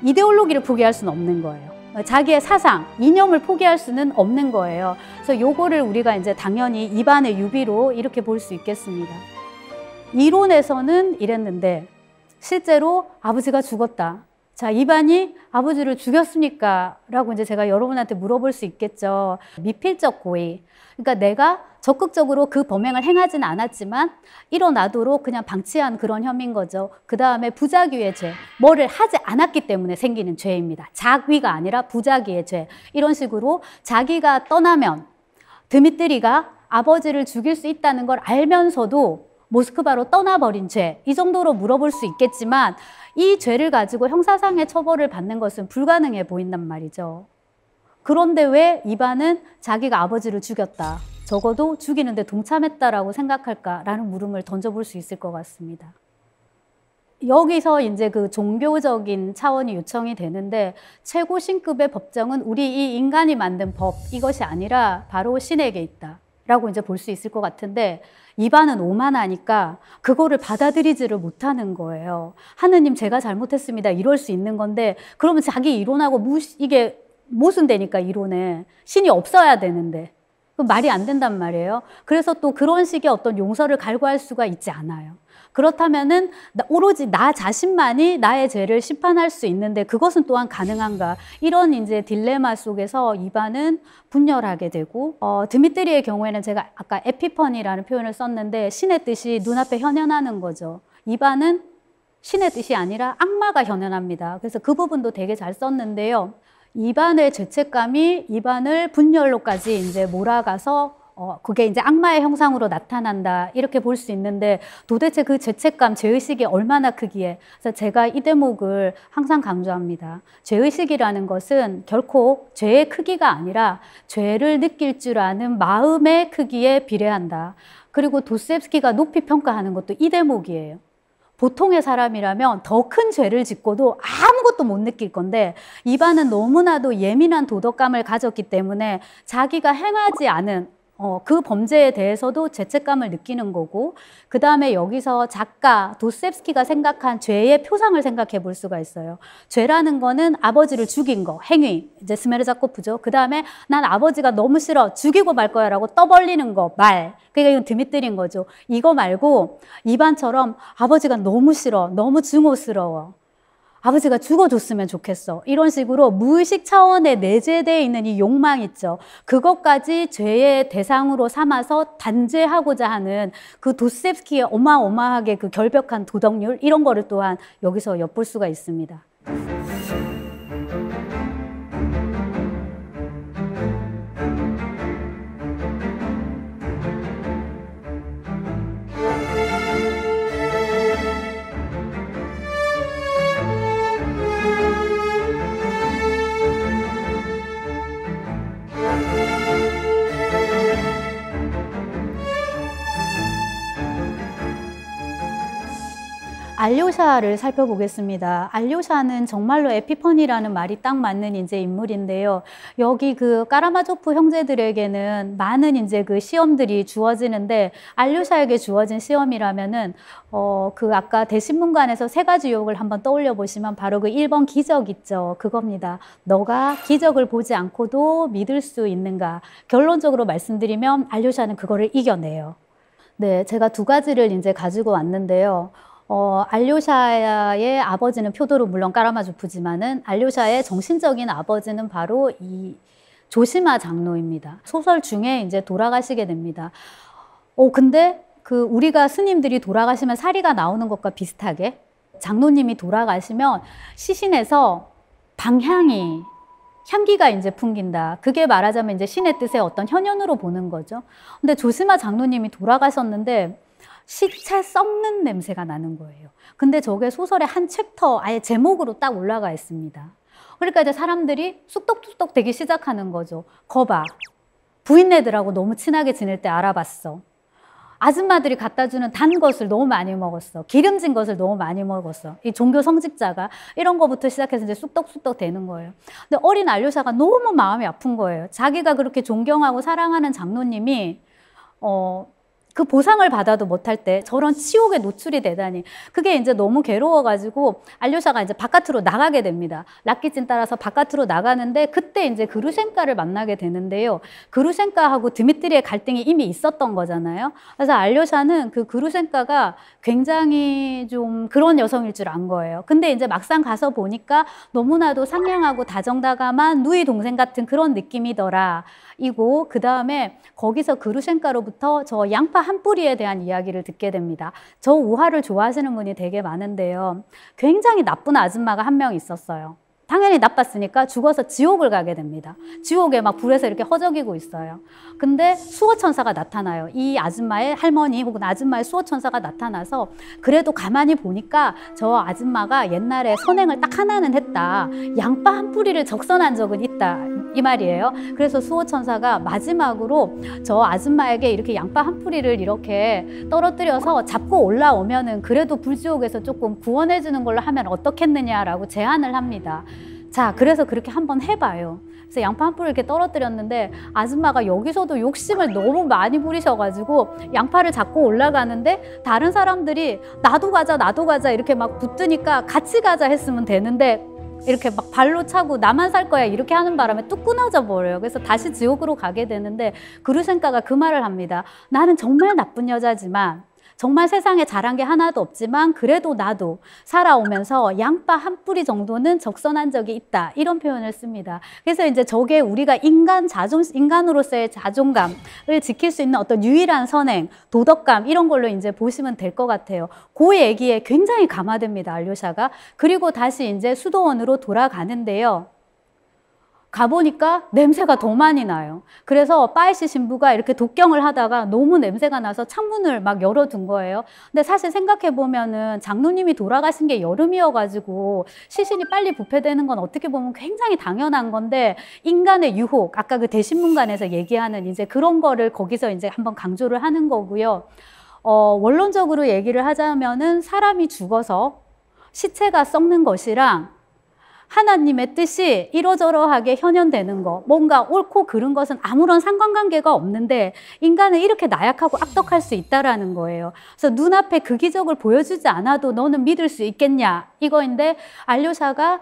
이데올로기를 포기할 수는 없는 거예요. 자기의 사상, 이념을 포기할 수는 없는 거예요. 그래서 요거를 우리가 이제 당연히 이반의 유비로 이렇게 볼 수 있겠습니다. 이론에서는 이랬는데 실제로 아버지가 죽었다. 자, 이반이 아버지를 죽였습니까? 라고 이제 제가 여러분한테 물어볼 수 있겠죠. 미필적 고의. 그러니까 내가 적극적으로 그 범행을 행하지는 않았지만 일어나도록 그냥 방치한 그런 혐의인 거죠. 그 다음에 부작위의 죄. 뭐를 하지 않았기 때문에 생기는 죄입니다. 작위가 아니라 부작위의 죄. 이런 식으로 자기가 떠나면 드미트리가 아버지를 죽일 수 있다는 걸 알면서도 모스크바로 떠나버린 죄. 이 정도로 물어볼 수 있겠지만 이 죄를 가지고 형사상의 처벌을 받는 것은 불가능해 보인단 말이죠. 그런데 왜 이반은 자기가 아버지를 죽였다, 적어도 죽이는데 동참했다라고 생각할까라는 물음을 던져볼 수 있을 것 같습니다. 여기서 이제 그 종교적인 차원이 요청이 되는데 최고 신급의 법정은 우리 이 인간이 만든 법, 이것이 아니라 바로 신에게 있다 라고 이제 볼 수 있을 것 같은데 이반은 오만하니까 그거를 받아들이지를 못하는 거예요. 하느님, 제가 잘못했습니다. 이럴 수 있는 건데 그러면 자기 이론하고 이게 모순되니까 이론에 신이 없어야 되는데 그럼 말이 안 된단 말이에요. 그래서 또 그런 식의 어떤 용서를 갈구할 수가 있지 않아요. 그렇다면은 오로지 나 자신만이 나의 죄를 심판할 수 있는데 그것은 또한 가능한가? 이런 이제 딜레마 속에서 이반은 분열하게 되고, 드미트리의 경우에는 제가 아까 에피퍼니라는 표현을 썼는데 신의 뜻이 눈앞에 현현하는 거죠. 이반은 신의 뜻이 아니라 악마가 현현합니다. 그래서 그 부분도 되게 잘 썼는데요. 이반의 죄책감이 이반을 분열로까지 이제 몰아가서 그게 이제 악마의 형상으로 나타난다, 이렇게 볼 수 있는데 도대체 그 죄책감, 죄의식이 얼마나 크기에. 그래서 제가 이 대목을 항상 강조합니다. 죄의식이라는 것은 결코 죄의 크기가 아니라 죄를 느낄 줄 아는 마음의 크기에 비례한다. 그리고 도스토옙스키가 높이 평가하는 것도 이 대목이에요. 보통의 사람이라면 더 큰 죄를 짓고도 아무것도 못 느낄 건데 이반은 너무나도 예민한 도덕감을 가졌기 때문에 자기가 행하지 않은 그 범죄에 대해서도 죄책감을 느끼는 거고, 그 다음에 여기서 작가 도스토옙스키가 생각한 죄의 표상을 생각해 볼 수가 있어요. 죄라는 거는 아버지를 죽인 거, 행위, 이제 스메르자코프죠. 그 다음에 난 아버지가 너무 싫어, 죽이고 말 거야 라고 떠벌리는 거, 말. 그러니까 이건 드미트리인 거죠. 이거 말고 이반처럼 아버지가 너무 싫어, 너무 증오스러워, 아버지가 죽어줬으면 좋겠어, 이런 식으로 무의식 차원에 내재되어 있는 이 욕망 있죠. 그것까지 죄의 대상으로 삼아서 단죄하고자 하는 그 도스토옙스키의 어마어마하게 그 결벽한 도덕률, 이런 거를 또한 여기서 엿볼 수가 있습니다. 알료샤를 살펴보겠습니다. 알료샤는 정말로 에피퍼니라는 말이 딱 맞는 이제 인물인데요. 여기 그 까라마조프 형제들에게는 많은 이제 그 시험들이 주어지는데 알료샤에게 주어진 시험이라면은 그 아까 대신문관에서 세 가지 유혹을 한번 떠올려 보시면 바로 그 1번 기적 있죠. 그겁니다. 너가 기적을 보지 않고도 믿을 수 있는가? 결론적으로 말씀드리면 알료샤는 그거를 이겨내요. 네, 제가 두 가지를 이제 가지고 왔는데요. 알료샤의 아버지는 표도르, 물론 까라마조프지만은 알료샤의 정신적인 아버지는 바로 이 조시마 장로입니다. 소설 중에 이제 돌아가시게 됩니다. 근데 그 우리가 스님들이 돌아가시면 사리가 나오는 것과 비슷하게 장로님이 돌아가시면 시신에서 향기가 이제 풍긴다. 그게 말하자면 이제 신의 뜻의 어떤 현현으로 보는 거죠. 근데 조시마 장로님이 돌아가셨는데 시체 썩는 냄새가 나는 거예요. 근데 저게 소설의 한 챕터 아예 제목으로 딱 올라가 있습니다. 그러니까 이제 사람들이 쑥덕쑥덕 되기 시작하는 거죠. 거봐, 부인네들하고 너무 친하게 지낼 때 알아봤어. 아줌마들이 갖다 주는 단 것을 너무 많이 먹었어. 기름진 것을 너무 많이 먹었어. 이 종교 성직자가 이런 거부터 시작해서 이제 쑥덕쑥덕 되는 거예요. 근데 어린 알료샤가 너무 마음이 아픈 거예요. 자기가 그렇게 존경하고 사랑하는 장로님이 그 보상을 받아도 못할 때 저런 치욕에 노출이 되다니 그게 이제 너무 괴로워가지고 알료샤가 이제 바깥으로 나가게 됩니다. 라키진 따라서 바깥으로 나가는데 그때 이제 그루셴카를 만나게 되는데요. 그루셴카하고 드미트리의 갈등이 이미 있었던 거잖아요. 그래서 알료샤는 그 그루셴카가 굉장히 좀 그런 여성일 줄 안 거예요. 근데 이제 막상 가서 보니까 너무나도 상냥하고 다정다감한 누이 동생 같은 그런 느낌이더라. 이고 그 다음에 거기서 그루셴카로부터 저 양파 한 뿌리에 대한 이야기를 듣게 됩니다. 저 우화를 좋아하시는 분이 되게 많은데요. 굉장히 나쁜 아줌마가 한 명 있었어요. 당연히 나빴으니까 죽어서 지옥을 가게 됩니다. 지옥에 막 불에서 이렇게 허덕이고 있어요. 근데 수호천사가 나타나요. 이 아줌마의 할머니 혹은 아줌마의 수호천사가 나타나서 그래도 가만히 보니까 저 아줌마가 옛날에 선행을 딱 하나는 했다. 양파 한 뿌리를 적선한 적은 있다. 이 말이에요. 그래서 수호천사가 마지막으로 저 아줌마에게 이렇게 양파 한 뿌리를 이렇게 떨어뜨려서 잡고 올라오면은 그래도 불지옥에서 조금 구원해 주는 걸로 하면 어떻겠느냐라고 제안을 합니다. 자, 그래서 그렇게 한번 해봐요. 그래서 양파 한 뿌리 이렇게 떨어뜨렸는데 아줌마가 여기서도 욕심을 너무 많이 부리셔가지고 양파를 잡고 올라가는데 다른 사람들이 나도 가자 이렇게 막 붙으니까 같이 가자 했으면 되는데 이렇게 막 발로 차고 나만 살 거야 이렇게 하는 바람에 뚝 끊어져 버려요. 그래서 다시 지옥으로 가게 되는데 그루셴카가 그 말을 합니다. 나는 정말 나쁜 여자지만 정말 세상에 잘한 게 하나도 없지만 그래도 나도 살아오면서 양파 한 뿌리 정도는 적선한 적이 있다. 이런 표현을 씁니다. 그래서 이제 저게 우리가 인간으로서의 자존감을 지킬 수 있는 어떤 유일한 선행, 도덕감 이런 걸로 이제 보시면 될 것 같아요. 그 얘기에 굉장히 감화됩니다. 알료샤가. 그리고 다시 이제 수도원으로 돌아가는데요. 가보니까 냄새가 더 많이 나요. 그래서 빠이시 신부가 이렇게 독경을 하다가 너무 냄새가 나서 창문을 막 열어둔 거예요. 근데 사실 생각해보면은 장로님이 돌아가신 게 여름이어가지고 시신이 빨리 부패되는 건 어떻게 보면 굉장히 당연한 건데 인간의 유혹, 아까 그 대신문관에서 얘기하는 이제 그런 거를 거기서 이제 한번 강조를 하는 거고요. 원론적으로 얘기를 하자면은 사람이 죽어서 시체가 썩는 것이랑 하나님의 뜻이 이러저러하게 현현되는 거, 뭔가 옳고 그른 것은 아무런 상관관계가 없는데 인간은 이렇게 나약하고 악덕할 수 있다라는 거예요. 그래서 눈앞에 그 기적을 보여주지 않아도 너는 믿을 수 있겠냐 이거인데 알료샤가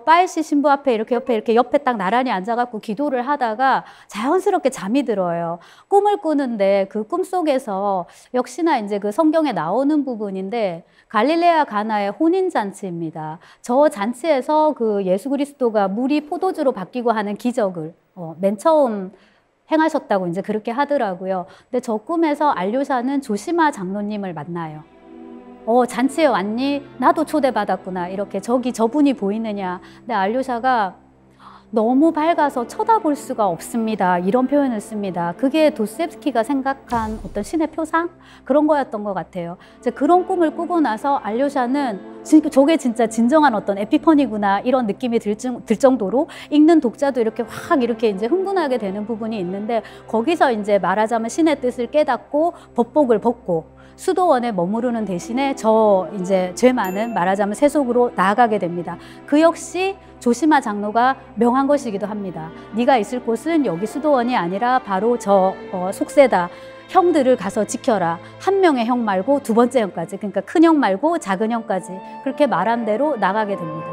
빠이시 신부 앞에 이렇게 옆에 딱 나란히 앉아갖고 기도를 하다가 자연스럽게 잠이 들어요. 꿈을 꾸는데 그 꿈 속에서 역시나 이제 그 성경에 나오는 부분인데 갈릴레아 가나의 혼인잔치입니다. 저 잔치에서 그 예수 그리스도가 물이 포도주로 바뀌고 하는 기적을 맨 처음 행하셨다고 이제 그렇게 하더라고요. 근데 저 꿈에서 알료샤는 조시마 장로님을 만나요. 잔치에 왔니? 나도 초대받았구나. 이렇게 저분이 보이느냐. 근데 알료샤가 너무 밝아서 쳐다볼 수가 없습니다. 이런 표현을 씁니다. 그게 도스토옙스키가 생각한 어떤 신의 표상? 그런 거였던 것 같아요. 이제 그런 꿈을 꾸고 나서 알료샤는 저게 진짜 진정한 어떤 에피퍼니구나 이런 느낌이 들 정도로 읽는 독자도 이렇게 확 이렇게 이제 흥분하게 되는 부분이 있는데 거기서 이제 말하자면 신의 뜻을 깨닫고 법복을 벗고 수도원에 머무르는 대신에 이제 죄 많은 말하자면 세속으로 나아가게 됩니다. 그 역시 조시마 장로가 명한 것이기도 합니다. 네가 있을 곳은 여기 수도원이 아니라 바로 속세다. 형들을 가서 지켜라. 한 명의 형 말고 두 번째 형까지. 그러니까 큰 형 말고 작은 형까지. 그렇게 말한 대로 나가게 됩니다.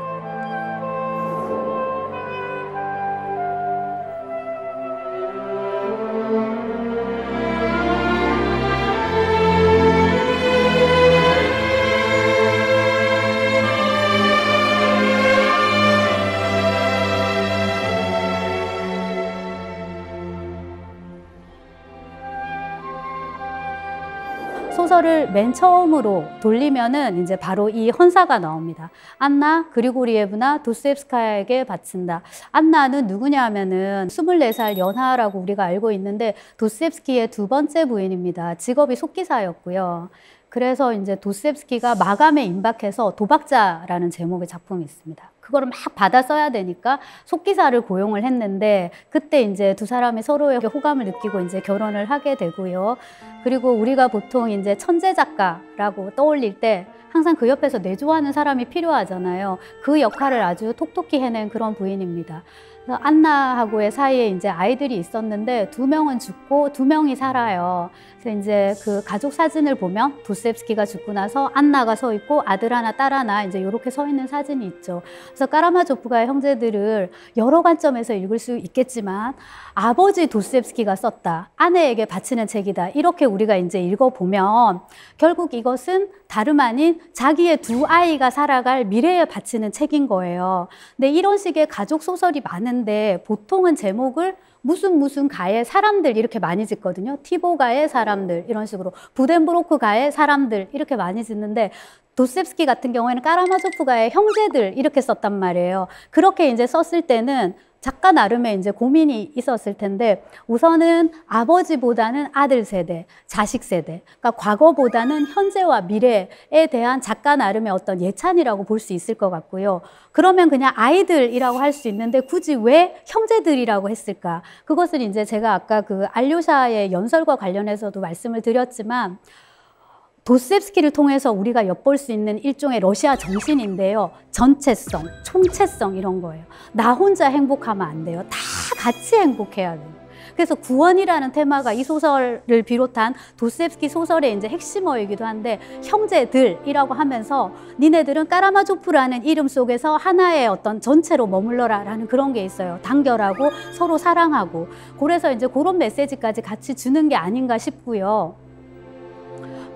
소설을 맨 처음으로 돌리면은 이제 바로 이 헌사가 나옵니다. 안나 그리고리예브나 도스토옙스카야에게 바친다. 안나는 누구냐 하면은 24살 연하라고 우리가 알고 있는데 도스토옙스키의 두 번째 부인입니다. 직업이 속기사였고요. 그래서 이제 도스토옙스키가 마감에 임박해서 도박자라는 제목의 작품이 있습니다. 그거를 막 받아 써야 되니까 속기사를 고용을 했는데 그때 이제 두 사람이 서로의 호감을 느끼고 이제 결혼을 하게 되고요. 그리고 우리가 보통 이제 천재 작가라고 떠올릴 때 항상 그 옆에서 내조하는 사람이 필요하잖아요. 그 역할을 아주 톡톡히 해낸 그런 부인입니다. 그래서 안나하고의 사이에 이제 아이들이 있었는데 2명은 죽고 2명이 살아요. 그래서 이제 그 가족 사진을 보면 도스옙스키가 죽고 나서 안나가 서 있고 아들 하나, 딸 하나 이제 이렇게 서 있는 사진이 있죠. 그래서 까라마조프가의 형제들을 여러 관점에서 읽을 수 있겠지만 아버지 도스옙스키가 썼다, 아내에게 바치는 책이다, 이렇게 우리가 이제 읽어보면 결국 이것은 다름 아닌 자기의 2아이가 살아갈 미래에 바치는 책인 거예요. 근데 이런 식의 가족 소설이 많은데 보통은 제목을 무슨 가의 사람들 이렇게 많이 짓거든요. 티보가의 사람들 이런 식으로, 부덴브로크가의 사람들 이렇게 많이 짓는데 도스옙스키 같은 경우에는 까라마조프가의 형제들 이렇게 썼단 말이에요. 그렇게 이제 썼을 때는 작가 나름의 이제 고민이 있었을 텐데, 우선은 아버지보다는 아들 세대, 자식 세대, 그러니까 과거보다는 현재와 미래에 대한 작가 나름의 어떤 예찬이라고 볼 수 있을 것 같고요. 그러면 그냥 아이들이라고 할 수 있는데 굳이 왜 형제들이라고 했을까? 그것은 이제 제가 아까 그 알료샤의 연설과 관련해서도 말씀을 드렸지만, 도스옙스키를 통해서 우리가 엿볼 수 있는 일종의 러시아 정신인데요. 전체성, 총체성 이런 거예요. 나 혼자 행복하면 안 돼요. 다 같이 행복해야 돼요. 그래서 구원이라는 테마가 이 소설을 비롯한 도스옙스키 소설의 이제 핵심어이기도 한데, 형제들이라고 하면서 니네들은 까라마조프라는 이름 속에서 하나의 어떤 전체로 머물러라라는 그런 게 있어요. 단결하고 서로 사랑하고. 그래서 이제 그런 메시지까지 같이 주는 게 아닌가 싶고요.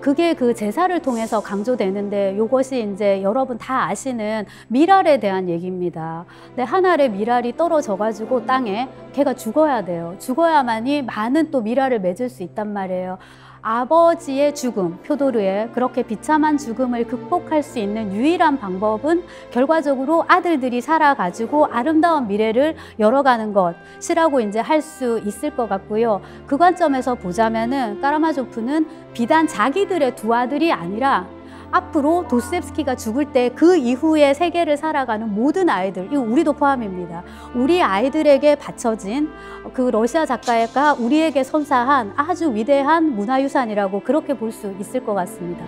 그게 그 제사를 통해서 강조되는데, 이것이 이제 여러분 다 아시는 미랄에 대한 얘기입니다. 근데 한 알의 미랄이 떨어져가지고 땅에, 걔가 죽어야 돼요. 죽어야만이 많은 또 미랄을 맺을 수 있단 말이에요. 아버지의 죽음, 표도르의 그렇게 비참한 죽음을 극복할 수 있는 유일한 방법은 결과적으로 아들들이 살아가지고 아름다운 미래를 열어가는 것이라고 이제 할 수 있을 것 같고요. 그 관점에서 보자면은 까라마조프는 비단 자기들의 2아들이 아니라 앞으로 도스옙스키가 죽을 때 그 이후의 세계를 살아가는 모든 아이들, 이거 우리도 포함입니다. 우리 아이들에게 바쳐진 그 러시아 작가가 우리에게 선사한 아주 위대한 문화유산이라고 그렇게 볼 수 있을 것 같습니다.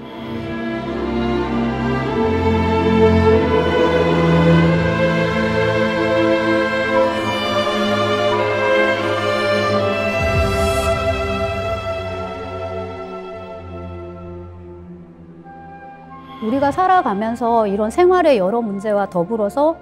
우리가 살아가면서 이런 생활의 여러 문제와 더불어서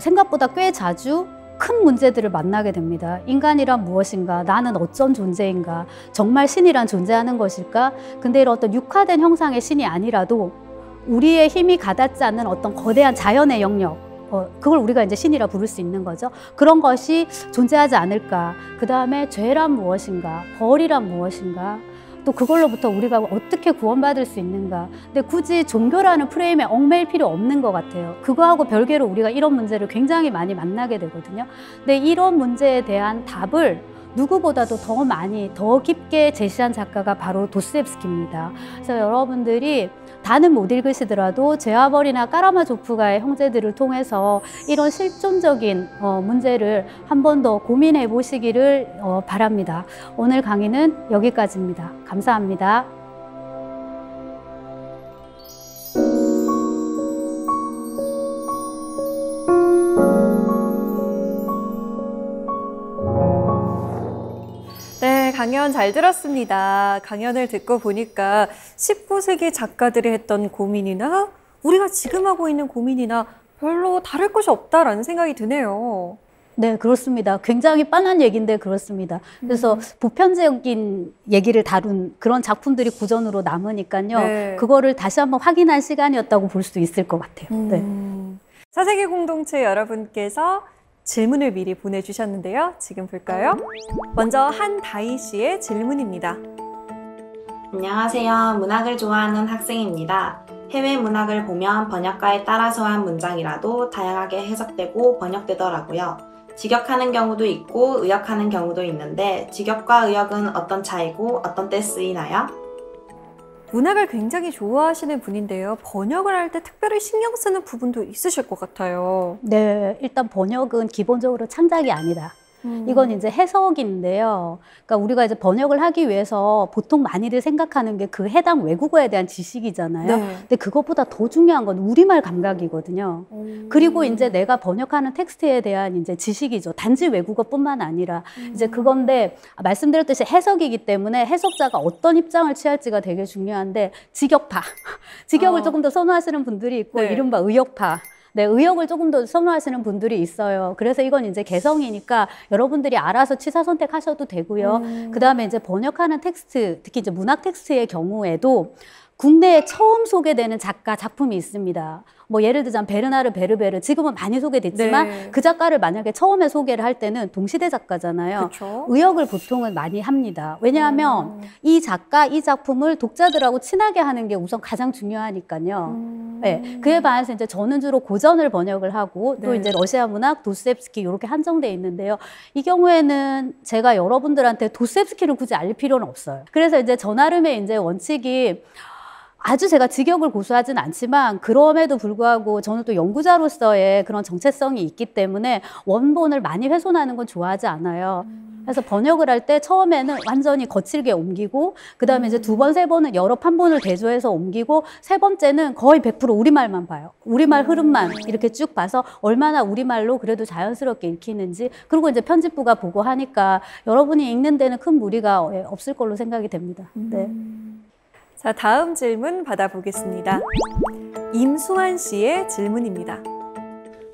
생각보다 꽤 자주 큰 문제들을 만나게 됩니다. 인간이란 무엇인가? 나는 어쩐 존재인가? 정말 신이란 존재하는 것일까? 근데 이런 어떤 육화된 형상의 신이 아니라도 우리의 힘이 가닿지 않는 어떤 거대한 자연의 영역, 그걸 우리가 이제 신이라 부를 수 있는 거죠. 그런 것이 존재하지 않을까? 그 다음에 죄란 무엇인가? 벌이란 무엇인가? 또 그걸로부터 우리가 어떻게 구원받을 수 있는가. 근데 굳이 종교라는 프레임에 얽매일 필요 없는 것 같아요. 그거하고 별개로 우리가 이런 문제를 굉장히 많이 만나게 되거든요. 근데 이런 문제에 대한 답을 누구보다도 더 많이, 더 깊게 제시한 작가가 바로 도스옙스키입니다. 그래서 여러분들이 다는 못 읽으시더라도 제와벌이나 까라마조프가의 형제들을 통해서 이런 실존적인 문제를 한 번 더 고민해 보시기를 바랍니다. 오늘 강의는 여기까지입니다. 감사합니다. 네, 강연 잘 들었습니다. 강연을 듣고 보니까 19세기 작가들이 했던 고민이나 우리가 지금 하고 있는 고민이나 별로 다를 것이 없다라는 생각이 드네요. 네, 그렇습니다. 굉장히 뻔한 얘기인데 그렇습니다. 그래서 보편적인 얘기를 다룬 그런 작품들이 고전으로 남으니까요. 네. 그거를 다시 한번 확인할 시간이었다고 볼 수 있을 것 같아요. 네. 4세기 공동체 여러분께서 질문을 미리 보내주셨는데요. 지금 볼까요? 먼저 한다희 씨의 질문입니다. 안녕하세요. 문학을 좋아하는 학생입니다. 해외 문학을 보면 번역가에 따라서 한 문장이라도 다양하게 해석되고 번역되더라고요. 직역하는 경우도 있고 의역하는 경우도 있는데 직역과 의역은 어떤 차이고 어떤 때 쓰이나요? 문학을 굉장히 좋아하시는 분인데요. 번역을 할 때 특별히 신경 쓰는 부분도 있으실 것 같아요. 네, 일단 번역은 기본적으로 창작이 아니다. 이건 이제 해석인데요. 그러니까 우리가 이제 번역을 하기 위해서 보통 많이들 생각하는 게 그 해당 외국어에 대한 지식이잖아요. 네. 근데 그것보다 더 중요한 건 우리말 감각이거든요. 그리고 이제 내가 번역하는 텍스트에 대한 이제 지식이죠. 단지 외국어뿐만 아니라 이제 그건데 말씀드렸듯이 해석이기 때문에 해석자가 어떤 입장을 취할지가 되게 중요한데 직역파, 직역을 조금 더 선호하시는 분들이 있고 네. 이른바 의역파. 네, 의역을 조금 더 선호하시는 분들이 있어요. 그래서 이건 이제 개성이니까 여러분들이 알아서 취사 선택하셔도 되고요. 그다음에 이제 번역하는 텍스트, 특히 이제 문학 텍스트의 경우에도 국내에 처음 소개되는 작가 작품이 있습니다. 뭐 예를 들자면 베르나르 베르베르 지금은 많이 소개됐지만 네. 그 작가를 만약에 처음에 소개를 할 때는 동시대 작가잖아요. 그쵸? 의역을 보통은 많이 합니다. 왜냐하면 이 작가, 이 작품을 독자들하고 친하게 하는 게 우선 가장 중요하니까요. 네, 그에 반해서 이제 저는 주로 고전을 번역을 하고 또 네. 이제 러시아 문학, 도스토옙스키 이렇게 한정돼 있는데요. 이 경우에는 제가 여러분들한테 도스토옙스키를 굳이 알릴 필요는 없어요. 그래서 이제 저 나름의 이제 원칙이 아주 제가 직역을 고수하진 않지만 그럼에도 불구하고 저는 또 연구자로서의 그런 정체성이 있기 때문에 원본을 많이 훼손하는 건 좋아하지 않아요. 그래서 번역을 할 때 처음에는 완전히 거칠게 옮기고 그다음에 이제 두 번, 세 번은 여러 판본을 대조해서 옮기고 세 번째는 거의 100% 우리말만 봐요. 우리말 흐름만 이렇게 쭉 봐서 얼마나 우리말로 그래도 자연스럽게 읽히는지 그리고 이제 편집부가 보고 하니까 여러분이 읽는 데는 큰 무리가 없을 걸로 생각이 됩니다. 네. 자, 다음 질문 받아보겠습니다. 임수환 씨의 질문입니다.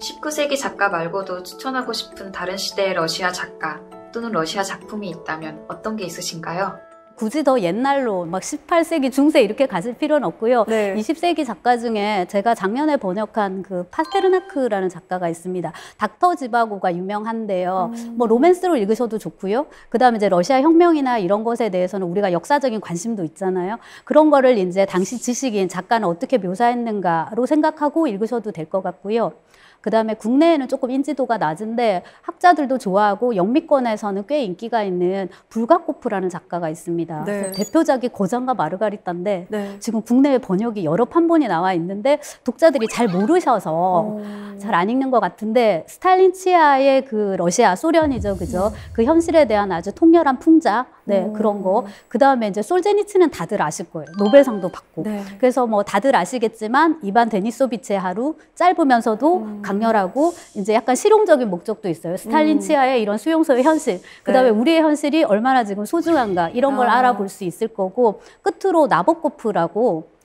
19세기 작가 말고도 추천하고 싶은 다른 시대의 러시아 작가 또는 러시아 작품이 있다면 어떤 게 있으신가요? 굳이 더 옛날로 막 18세기 중세 이렇게 가실 필요는 없고요. 네. 20세기 작가 중에 제가 작년에 번역한 그 파스테르나크라는 작가가 있습니다. 닥터 지바고가 유명한데요. 뭐 로맨스로 읽으셔도 좋고요. 그다음에 이제 러시아 혁명이나 이런 것에 대해서는 우리가 역사적인 관심도 있잖아요. 그런 거를 이제 당시 지식인 작가는 어떻게 묘사했는가로 생각하고 읽으셔도 될 것 같고요. 그다음에 국내에는 조금 인지도가 낮은데 학자들도 좋아하고 영미권에서는 꽤 인기가 있는 불가코프라는 작가가 있습니다. 네. 대표작이 거장과 마르가리타인데 네. 지금 국내에 번역이 여러 판본이 나와 있는데 독자들이 잘 모르셔서 잘 안 읽는 것 같은데 스탈린 치하의 그 러시아 소련이죠, 그죠? 그 현실에 대한 아주 통렬한 풍자, 네 그런 거. 그 다음에 이제 솔제니츠는 다들 아실 거예요. 노벨상도 받고. 네. 그래서 뭐 다들 아시겠지만 이반 데니소비치의 하루 짧으면서도 강렬하고 이제 약간 실용적인 목적도 있어요. 스탈린 치하의 이런 수용소의 현실. 그다음에 네. 우리의 현실이 얼마나 지금 소중한가 이런 걸 알아볼 수 있을 거고 끝으로 나보코프라고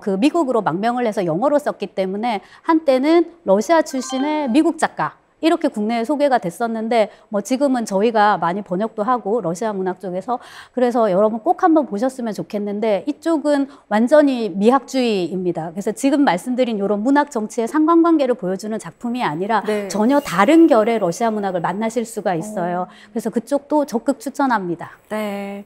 그 미국으로 망명을 해서 영어로 썼기 때문에 한때는 러시아 출신의 미국 작가 이렇게 국내에 소개가 됐었는데 뭐 지금은 저희가 많이 번역도 하고 러시아 문학 쪽에서 그래서 여러분 꼭 한번 보셨으면 좋겠는데 이쪽은 완전히 미학주의입니다. 그래서 지금 말씀드린 이런 문학 정치의 상관관계를 보여주는 작품이 아니라 네. 전혀 다른 결의 러시아 문학을 만나실 수가 있어요. 그래서 그쪽도 적극 추천합니다. 네.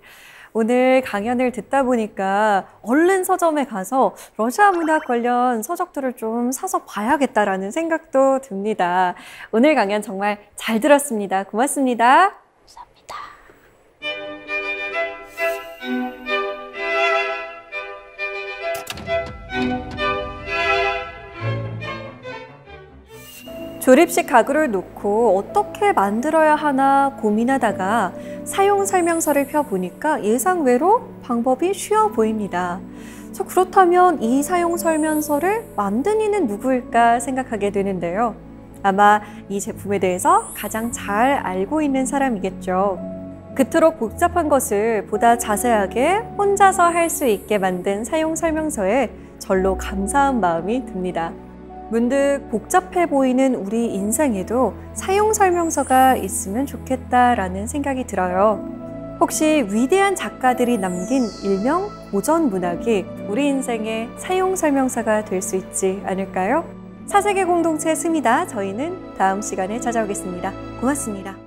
오늘 강연을 듣다 보니까 얼른 서점에 가서 러시아 문학 관련 서적들을 좀 사서 봐야겠다라는 생각도 듭니다. 오늘 강연 정말 잘 들었습니다. 고맙습니다. 감사합니다. 조립식 가구를 놓고 어떻게 만들어야 하나 고민하다가 사용 설명서를 펴보니까 예상외로 방법이 쉬워 보입니다. 그렇다면 이 사용 설명서를 만든 이는 누구일까 생각하게 되는데요. 아마 이 제품에 대해서 가장 잘 알고 있는 사람이겠죠. 그토록 복잡한 것을 보다 자세하게 혼자서 할 수 있게 만든 사용 설명서에 절로 감사한 마음이 듭니다. 문득 복잡해 보이는 우리 인생에도 사용 설명서가 있으면 좋겠다라는 생각이 들어요. 혹시 위대한 작가들이 남긴 일명 고전 문학이 우리 인생의 사용 설명서가 될 수 있지 않을까요? 사세계 공동체 스미다. 저희는 다음 시간에 찾아오겠습니다. 고맙습니다.